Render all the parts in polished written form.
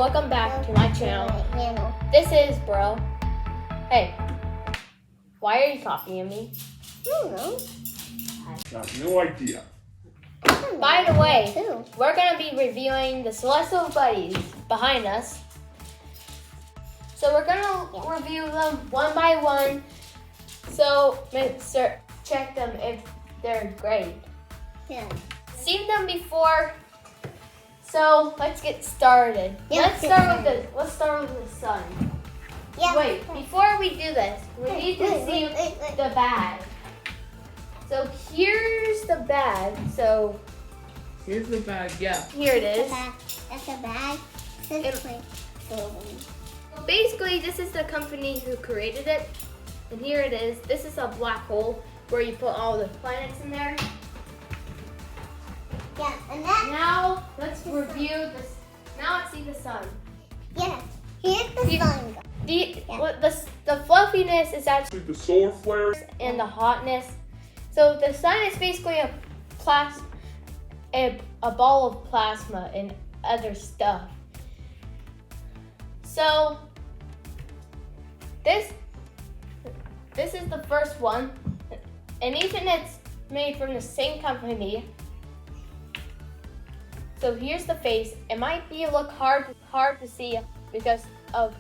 welcome back to my channel. This is Bro. Hey, why are you copying me? I don't know. I have no idea. By the way, we're going to be reviewing the celestial bodies behind us. So we're going to review them one by one. So check them if they're great. Yeah. Seen them before. So let's get started. Yeah, Let's start with the sun. Yeah. Wait, before we do this, we need to see the bag. So here's the bag. So Here's the bag, yeah. here it is. That's a bag. So basically, this is the company who created it. And here it is. This is a black hole where you put all the planets in there. Yeah, and that. Now let's review this. Now let's see the sun. Yeah. Here's the sun. The fluffiness is actually The solar flares. and the hotness. So the sun is basically a ball of plasma and other stuff. So this is the first one, and even it's made from the same company. So here's the face. It might look hard to see because of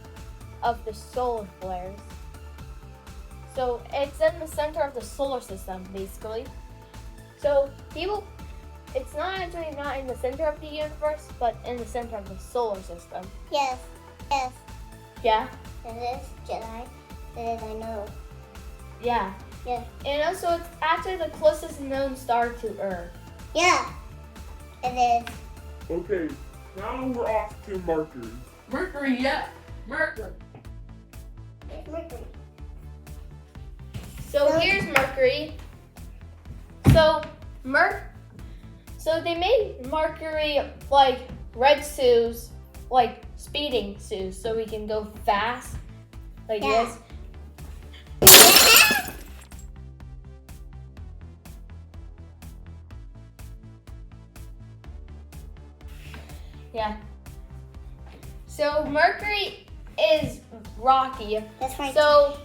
the solar flares. So it's in the center of the solar system, basically. So it's not in the center of the universe, but in the center of the solar system. Yes. Yes. Yeah? It is Jedi. It is, I know. Yeah. Yeah. And also it's actually the closest known star to Earth. Yeah. It is. Okay, now we're off to Mercury. Mercury, yeah. Mercury. It's Mercury. So here's Mercury. So they made Mercury like red shoes, like speeding shoes, so we can go fast, like this. Yeah. So Mercury is rocky. That's right. So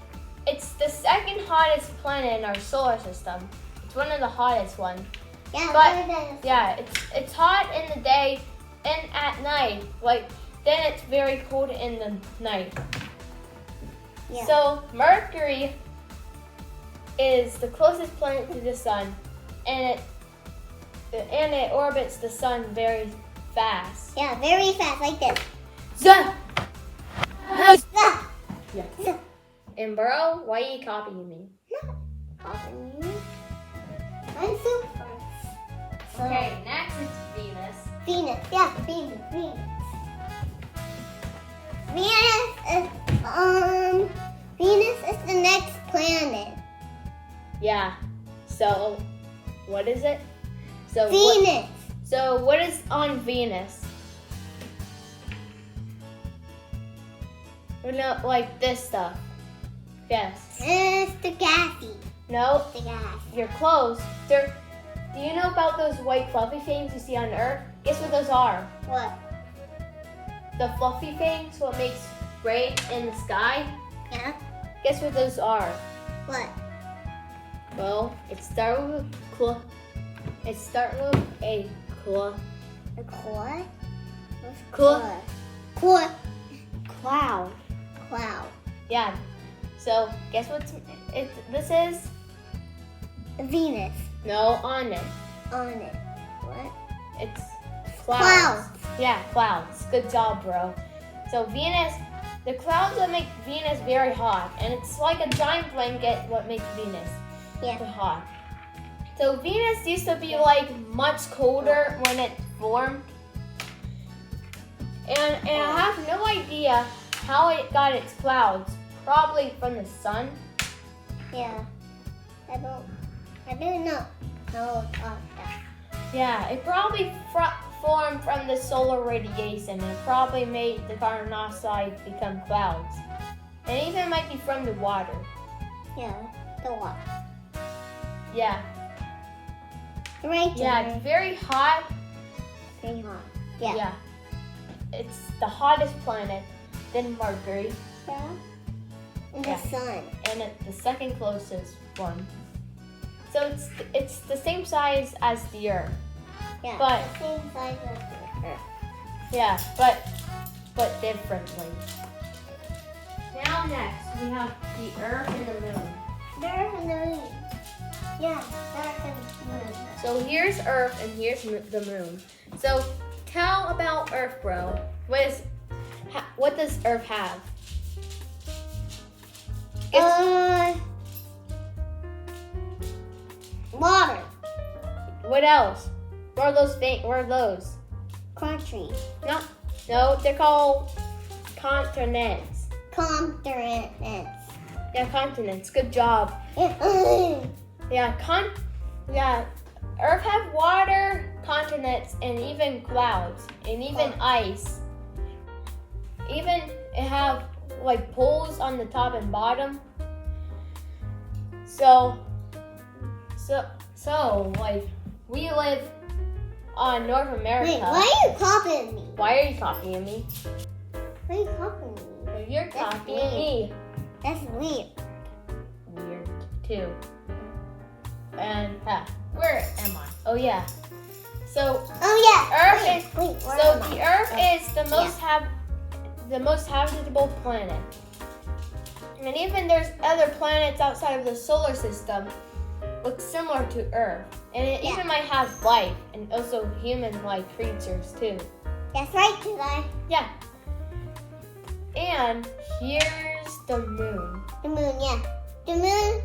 it's the second hottest planet in our solar system. It's one of the hottest ones. Yeah, But yeah, it's hot in the day and at night. Like then it's very cold in the night. Yeah. So Mercury is the closest planet to the sun, and it orbits the sun very fast. Yeah, very fast, like this. Zuh! Stop. Yeah. And bro, why are you copying me? Copying you. I'm so fast. Okay, next is Venus. Venus, yeah, Venus. Venus is the next planet. Yeah. So, what is it? So Venus. What is on Venus? No, like this stuff. Yes. It's the gassy. No, The gas. you're close. Do you know about those white fluffy things you see on Earth? Guess what those are? What? The fluffy things, what makes rain in the sky? Yeah. Guess what those are? What? Well, it starts with a cloud. A core? Cloud. Cloud. Cloud. Yeah. So guess what this is? Venus. No, on it. On it. What? It's clouds. Yeah, clouds. Good job, bro. So Venus, the clouds that make Venus very hot, and it's like a giant blanket what makes Venus hot. So Venus used to be like much colder when it formed, and I have no idea how it got its clouds. Probably from the sun. Yeah. I don't know. No, that. Yeah, it probably formed from the solar radiation, and it probably made the carbon dioxide become clouds. And even might be from the water. Yeah, the what? Yeah. Right. Yeah, it's very hot. Very hot. Yeah. Yeah. it's the hottest planet, then Mercury, Yeah. And the Yeah. sun. and it's the second closest one. So it's the same size as the Earth. Yeah. But- the same size as the Earth. Yeah, but differently. Now next we have the Earth and the Moon. There's the moon. Yeah, there's the moon. So here's Earth and here's the Moon. So tell about Earth, bro. What does Earth have? Water. What else? What are those things? What are those? Country. No, they're called continents. Continents. Yeah, continents. Good job. Yeah. Yeah, Earth have water, continents, and even clouds, and even ice. Even it have like poles on the top and bottom. So like we live on North America. Wait, why are you copying me? Why are you copying me? Why are you copying me? You're That's copying weird. me. That's weird. Weird too. And where am I? Oh yeah. So Oh yeah. Earth is Wait, where so am the I? Earth is the most habitable planet. And even there's other planets outside of the solar system look similar to Earth. And it Yeah. even might have life and also human-like creatures too. That's right, Jedi. Yeah. And here's the Moon. The moon, yeah. The moon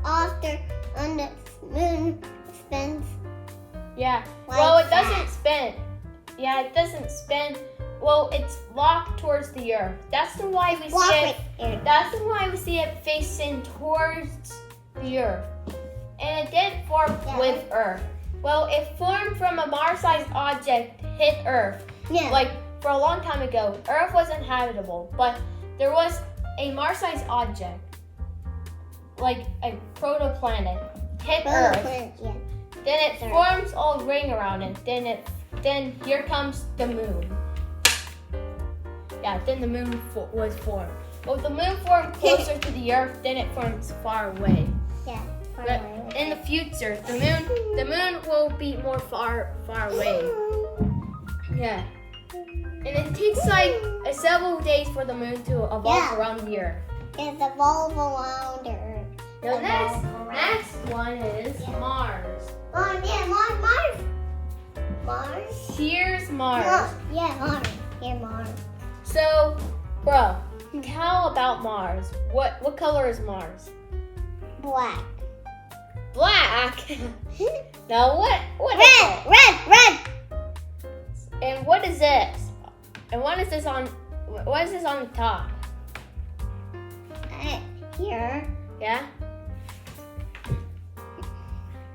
on the moon spins. Yeah. Like Well, it that. doesn't spin. Yeah, it doesn't spin. Well, it's locked towards the Earth. That's why we Walk see right it. there. That's why we see it facing towards the Earth. And it didn't form Yeah. with Earth. Well, it formed from a Mars-sized object hit Earth. Yeah. Like for a long time ago, Earth wasn't habitable, but there was a Mars-sized object, like a protoplanet, hit Earth. Yeah. Then it Sure. forms a ring around it. Then here comes the Moon. Yeah, then the Moon was formed. But the Moon formed closer to the Earth, then it forms far away. Yeah. But in the future, the Moon will be more far away. Yeah. And it takes like several days for the Moon to evolve Yeah. around the Earth. It's evolve around the Earth. The next Evolve around. one is Yeah. Mars. Oh yeah, Mars. Mars. Here's Mars. Yeah, Mars. Yeah, Mars. So, bro, tell about Mars. What color is Mars? Black. Black. Now what is it? Red. And what is this? And what is this on the top? Here. Yeah?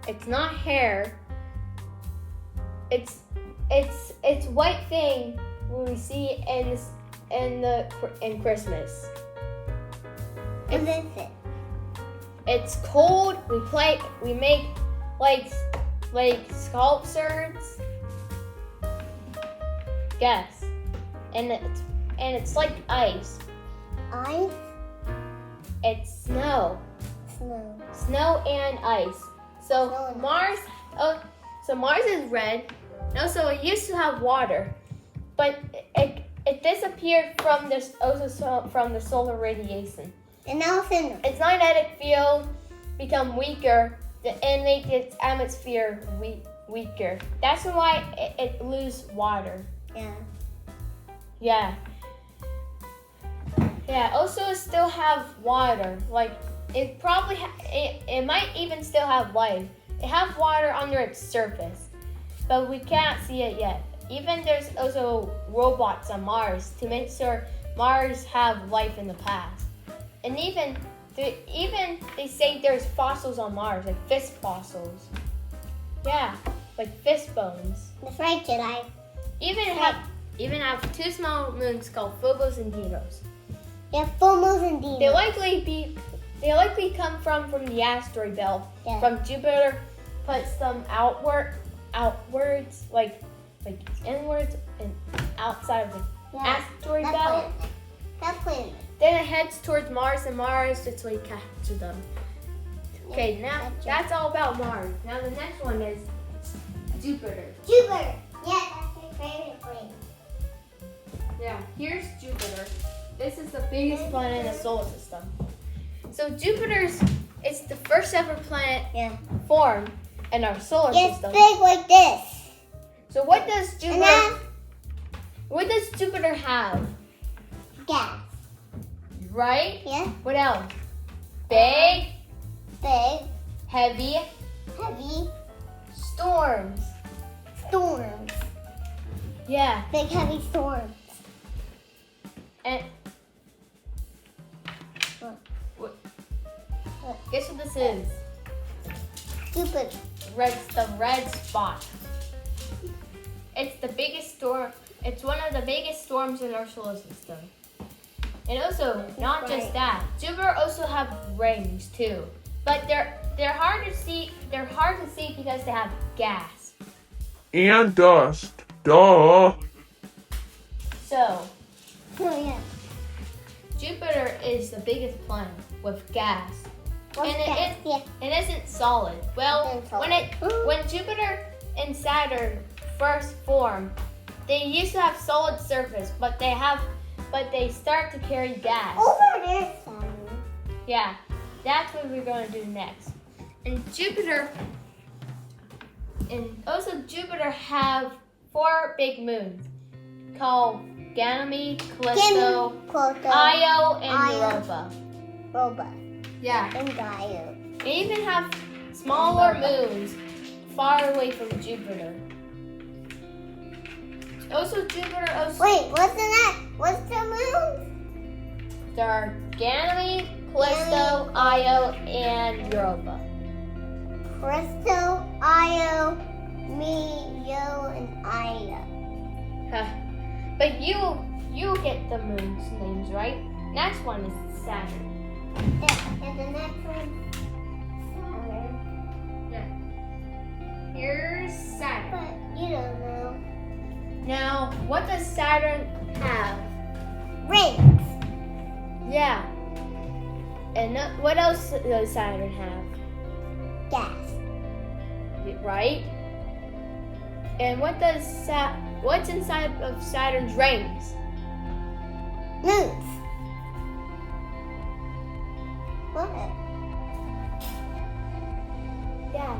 It's not hair. It's white thing we see in Christmas. What is it? It's cold. We make like sculptures. Yes. And it's like ice. Ice. It's snow. Snow. Snow and ice. So Snow and Mars so Mars is red. And also it used to have water. But it disappeared from the solar radiation. And now it's in. Its magnetic field become weaker and make its atmosphere weaker. That's why it loses water. Yeah. Yeah. Yeah. Also, it still have water. Like it probably it might even still have life. It have water under its surface, but we can't see it yet. Even there's also robots on Mars to make sure Mars have life in the past. And even they say there's fossils on Mars, like fish fossils. Yeah, like fish bones. That's right, Jedi. Even have two small moons called Phobos and Deimos. Yeah, Phobos and Deimos. They likely come from the asteroid belt. Yeah. From Jupiter, puts them outwards, like inwards, and outside of the Yeah. asteroid That belt. planet. That planet. Then it heads towards Mars, and Mars is where you capture them. Okay, now that's all about Mars. Now the next one is Jupiter. Jupiter. Yeah, that's my favorite planet. Yeah, here's Jupiter. This is the biggest planet in the solar system. So it's the first ever planet Yeah. formed in our solar It's system. big like this. So what does And then Jupiter have? gas. Right? Yeah. What else? Big, Big, heavy heavy storms. storms. Yeah, Big, heavy storms. and What? guess what this is? Jupiter. The red spot. It's the biggest storm. It's one of the biggest storms in our solar system. And also, not just that, Jupiter also have rings too. But they're hard to see. They're hard to see because they have gas. And dust. Duh. So Oh yeah. Jupiter is the biggest planet with gas. What's And gas? Yeah. It isn't solid. Well, It isn't solid. when Jupiter and Saturn first formed, they used to have solid surface, but they start to carry gas. Over there, Saturn. Yeah, that's what we're going to do next. And also Jupiter have 4 big moons called Ganymede, Callisto, Pluto, Io, and Io. Europa. Robot, Yeah, and Dio. they even have smaller moons far away from Jupiter. Also, Jupiter Wait, what's the next? What's the moon? there are Ganymede, Callisto, Io, and Europa. Presto, Io, Yo, and Ida. Huh. But you get the moon's names right. Next one is Saturn. And the next one, Saturn. Here's Saturn. But you don't know. Now, what does Saturn have? Rings. Yeah. And what else does Saturn have? Gas. Right? And what's inside of Saturn's rings? Moons. What? Yeah.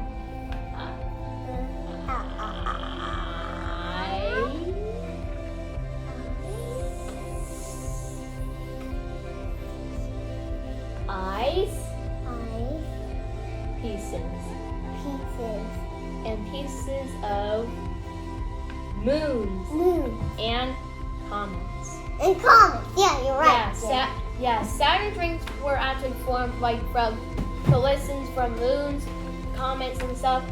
Ice, pieces, Pieces. and pieces of moons Moon. and comets. And comets. Yeah, you're right. Saturn's rings were actually formed from collisions from moons, comets, and stuff.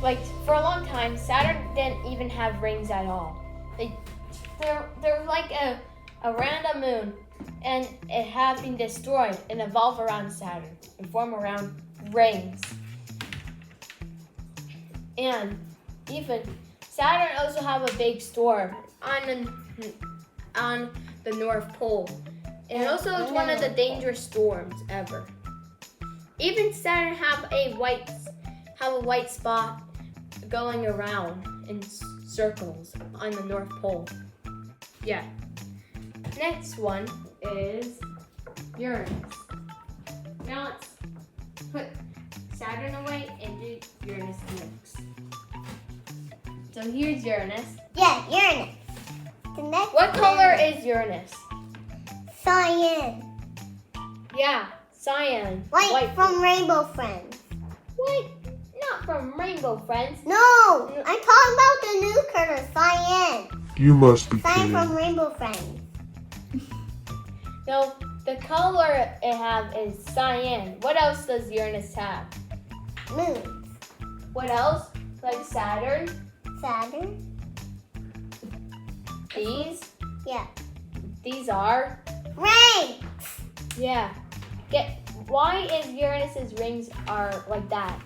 Like for a long time, Saturn didn't even have rings at all. They're like a random moon, and it had been destroyed and evolve around Saturn and form around rings. And even Saturn also have a big storm on the North Pole. And also it's one of the dangerous storms ever. Even Saturn have a white spot going around in circles on the North Pole. Yeah. Next one is Uranus. Now let's put Saturn away and do Uranus next. So here's Uranus. Yeah, Uranus. The next What one color is Uranus? Cyan. Yeah, cyan. White from Rainbow Friends. White? Not from Rainbow Friends. No, I'm talking about the new color, cyan. You must be Cyan kidding. from Rainbow Friends. No, the color it have is cyan. What else does Uranus have? Moons. What else? Like Saturn? Saturn. These? Yeah. These are? Rings. Yeah. Why is Uranus's rings are like that?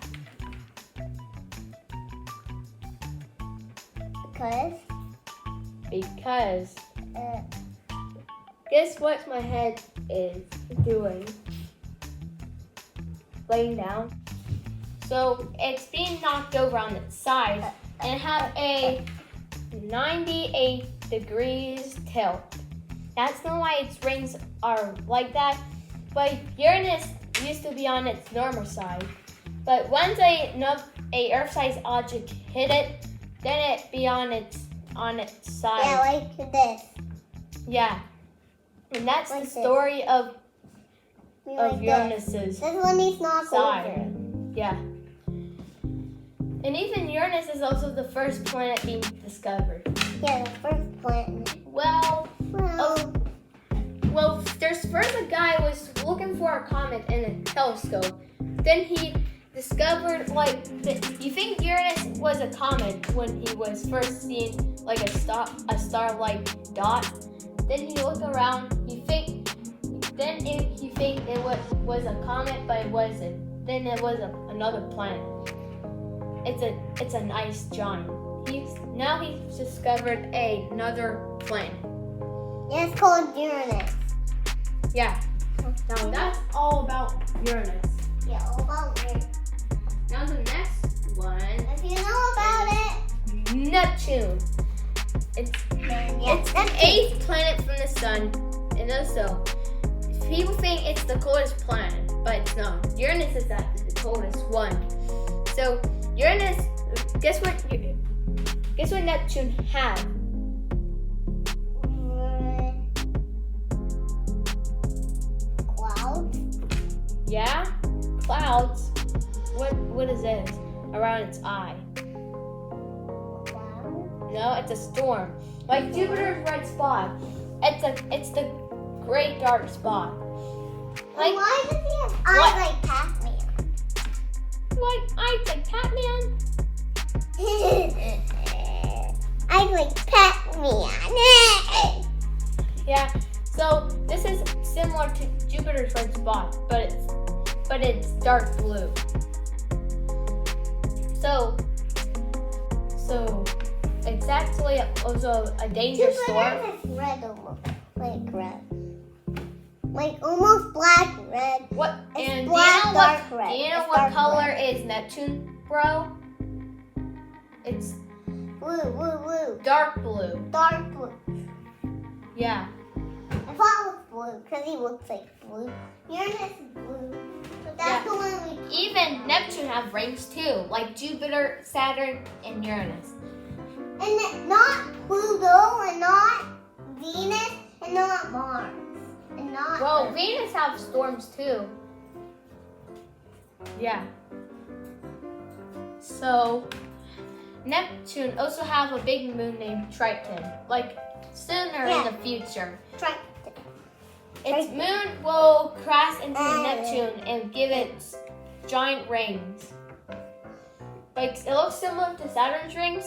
Because because guess what my head is doing? Laying down. So it's being knocked over on its side and have a 98 degrees tilt. That's not why its rings are like that. But Uranus used to be on its normal side. But once a Earth-sized object hit it, then it be on its side. Yeah, like this. Yeah. And that's Like the story of Like Uranus's this one needs knocked side. over. Yeah. And even Uranus is also the first planet being discovered. Yeah, the first planet. Well, there's first a guy was looking for a comet in a telescope. Then he discovered you think Uranus was a comet when he was first seeing like a star-like dot. Then he looked around. He think it was a comet, but it wasn't. Then it was another planet. It's an ice giant. He's discovered another planet. Yeah, it's called Uranus. Yeah. Now that's all about Uranus. Yeah, all about Uranus. Now the next one, If you know about it, Neptune. It's the 8th planet from the sun, and also people think it's the coldest planet, but it's not. Uranus is the coldest one. So Uranus, guess what Neptune had? clouds. Yeah, clouds. What is this around its eye? Clouds. No, it's a storm. Like Jupiter's red spot. It's the great dark spot. Like Why does he have eyes like Pac-Man? what? Eyes like Pac-Man? Eyes like Pac-Man. Yeah. So this is similar to Jupiter's red spot, but it's dark blue. So it's actually also a danger storm. Jupiter is red almost, like red. Like almost black red. What? It's And black, do you know dark red. Do you know It's what dark color red. is Neptune, bro? It's Blue. dark blue. Dark blue. Yeah. I thought it was blue because he looks like blue. Uranus is blue. But that's the one we Even Neptune have rings too, like Jupiter, Saturn, and Uranus. And then not Pluto and not Venus and not Mars. And not Well, Earth. Venus have storms too. Yeah. So Neptune also have a big moon named Triton, like sooner in the future. Try Its moon will crash into Neptune and give it giant rings. Like it looks similar to Saturn's rings,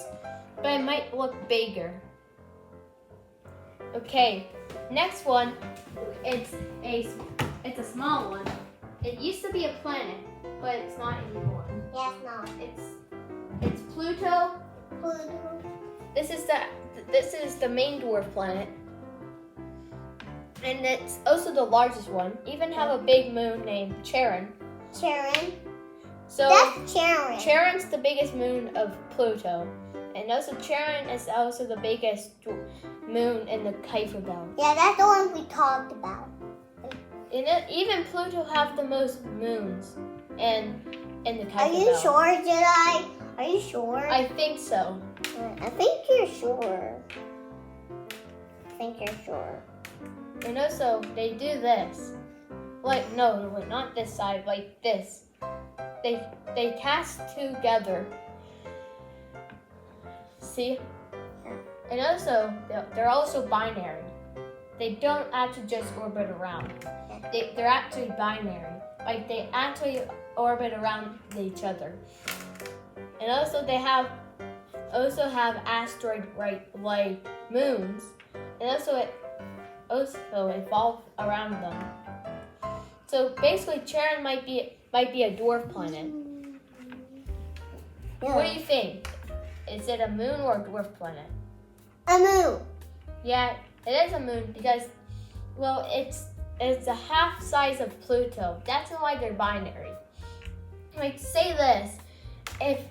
but it might look bigger. Okay, next one. It's a small one. It used to be a planet, but it's not anymore. Yes, no. It's Pluto. Pluto. This is the main dwarf planet. And it's also the largest one. Even have a big moon named Charon. Charon. So That's Charon. Charon's the biggest moon of Pluto. And also Charon is also the biggest moon in the Kuiper Belt. Yeah, that's the one we talked about. And even Pluto have the most moons in the Kuiper Are you Belt. sure, Jedi? Are you sure? I think so. I think you're sure. I think you're sure. And also they do this. Like no, not this side, like this. They cast together. See? And also, they're also binary. They don't actually just orbit around. They're actually binary. Like they actually orbit around each other. And also they have asteroid like moons. And also evolve around them. So basically Charon might be a dwarf planet. Yeah. What do you think? Is it a moon or a dwarf planet? A moon. Yeah, it is a moon because, well, it's a half size of Pluto. That's why they're binary. Like, say this, if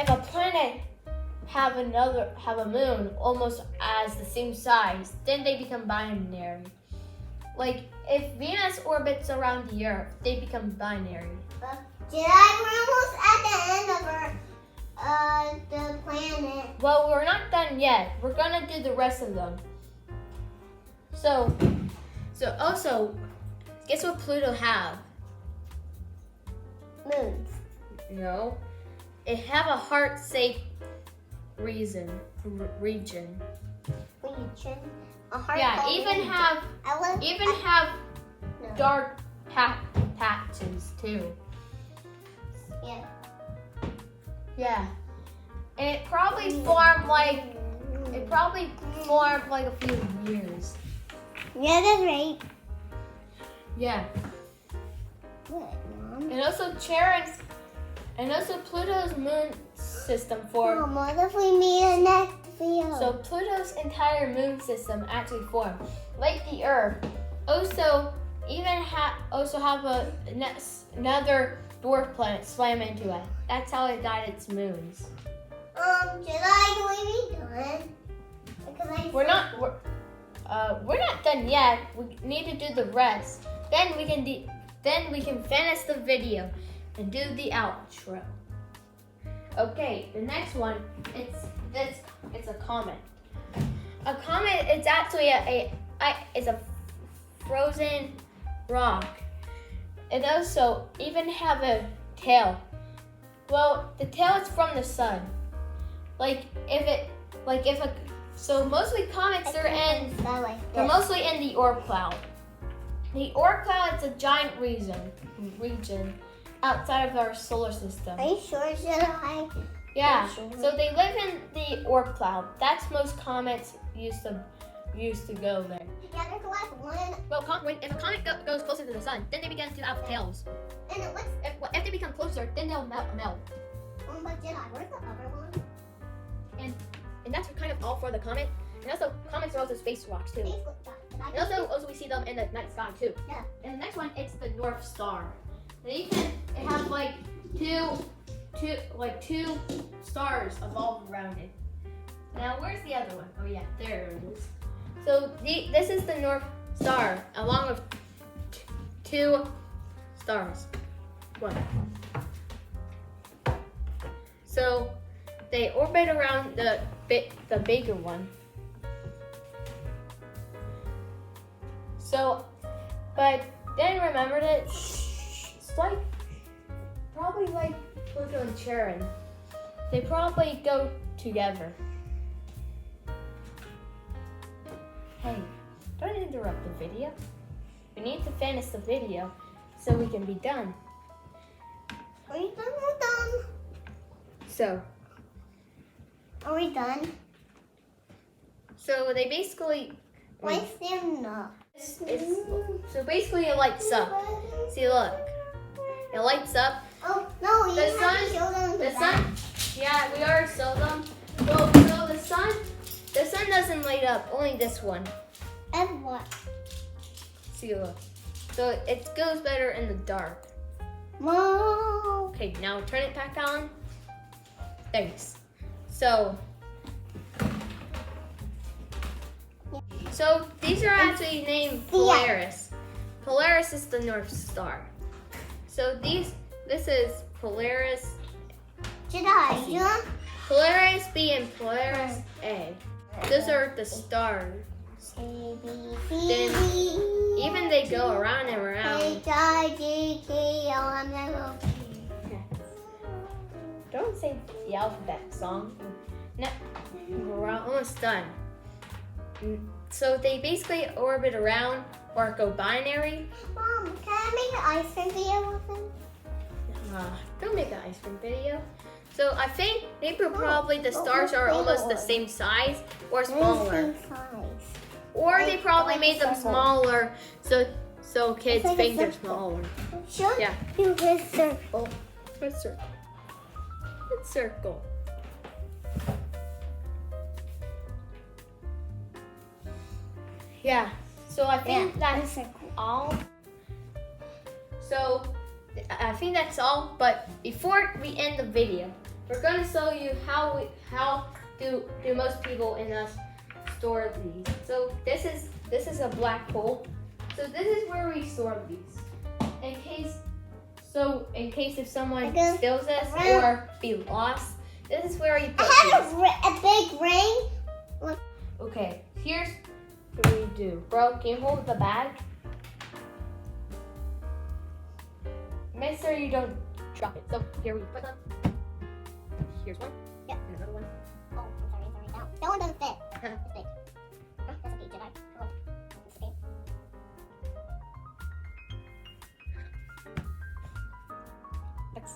a planet have a moon almost as the same size, then they become binary. Like, if Venus orbits around the Earth, they become binary. Jedi, we're almost at the end of the planet. Well, we're not done yet. We're gonna do the rest of them. So also, guess what Pluto have? Moons. No, it have a heart-shaped region. Region. A heart. Yeah, even have No. dark patches too. Yeah. Yeah, and it probably formed like a few years. Yeah, that's right. Yeah, What, Mom? and also Pluto's moon system formed. Mom, what if we meet in next video? So Pluto's entire moon system actually formed, like the Earth. Also, have another dwarf planet slam into it. That's how it got its moons. Jedi, can we be done? Because We're not done yet. We need to do the rest. Then we can finish the video and do the outro. Okay, the next one, it's a comet. A comet is actually a frozen rock. It also even have a tail. Well, the tail is from the sun. So mostly comets they're mostly in the Oort cloud. The Oort cloud is a giant region outside of our solar system. Are you sure, Jedi? Yeah. Sure. So they live in the Oort cloud. That's most comets used to go there. Yeah, there's like one. Well, if a comet goes closer to the sun, then they begin to have tails. And it looks. If they become closer, then they'll melt. But Jedi, where's the other one? And that's kind of all for the comet. And also, comets are also space rocks too. And also we see them in the night sky too. Yeah. And the next one, it's the North Star. It has like two stars evolve around it. Now, where's the other one? Oh yeah, there it is. So this is the North Star, along with two stars. One. So they orbit around the bigger one. So, but then remember that it's probably like Pluto and Charon. They probably go together. Hey, don't interrupt the video. We need to finish the video so we can be done. Are we done? We're done. So Are we done? they basically. Why stand up? So basically it lights up. See, look. It lights up. Oh no, you The have sun- to show them The that. sun, yeah, we already saw them. Well, so the sun doesn't light up, only this one. And what? See, look. So it goes better in the dark. Whoa. Okay, now turn it back on. Thanks. So these are actually named Polaris. Polaris is the North Star. So this is Polaris. Jedi, you know? Polaris B and Polaris A. Those are the stars. A, B, C, Then D, even they go around and around. H, I, J, K, L, M, N, O, P. Don't say the alphabet song. No, we're almost done. So they basically orbit around or go binary. Mom, can I make an ice cream video with them? Don't make an ice cream video. So I think probably the stars are almost the same size or smaller. Same size. Or they probably made them smaller so kids' It's like a think they're circle. smaller. Show Yeah. you his circle. Let's circle. Let's circle. Yeah. So I think that's so cool. all. So I think that's all. But before we end the video, we're going to show you how do most people in us store these. So this is a black hole. So this is where we store these. In case if someone steals this or be lost, this is where you put I have these. a big ring. Okay, here's what we do. Bro, can you hold the bag? Make sure you don't drop it. So here we put them. Here's one. Yep. And another one. Oh, I'm sorry. That one doesn't fit. It's big. That's okay, Jedi. Come on. It's okay. That's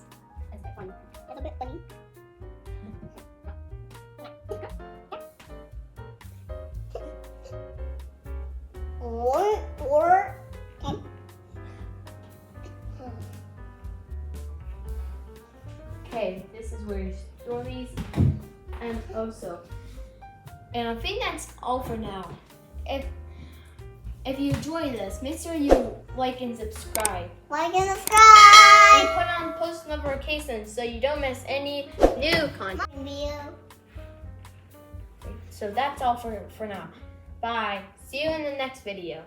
a bit funny. That's a bit funny. Or okay. Okay, this is where you store these. And I think that's all for now. If you enjoy this, make sure you like and subscribe. Like and subscribe. And put on post notifications so you don't miss any new content. So that's all for now. Bye. See you in the next video.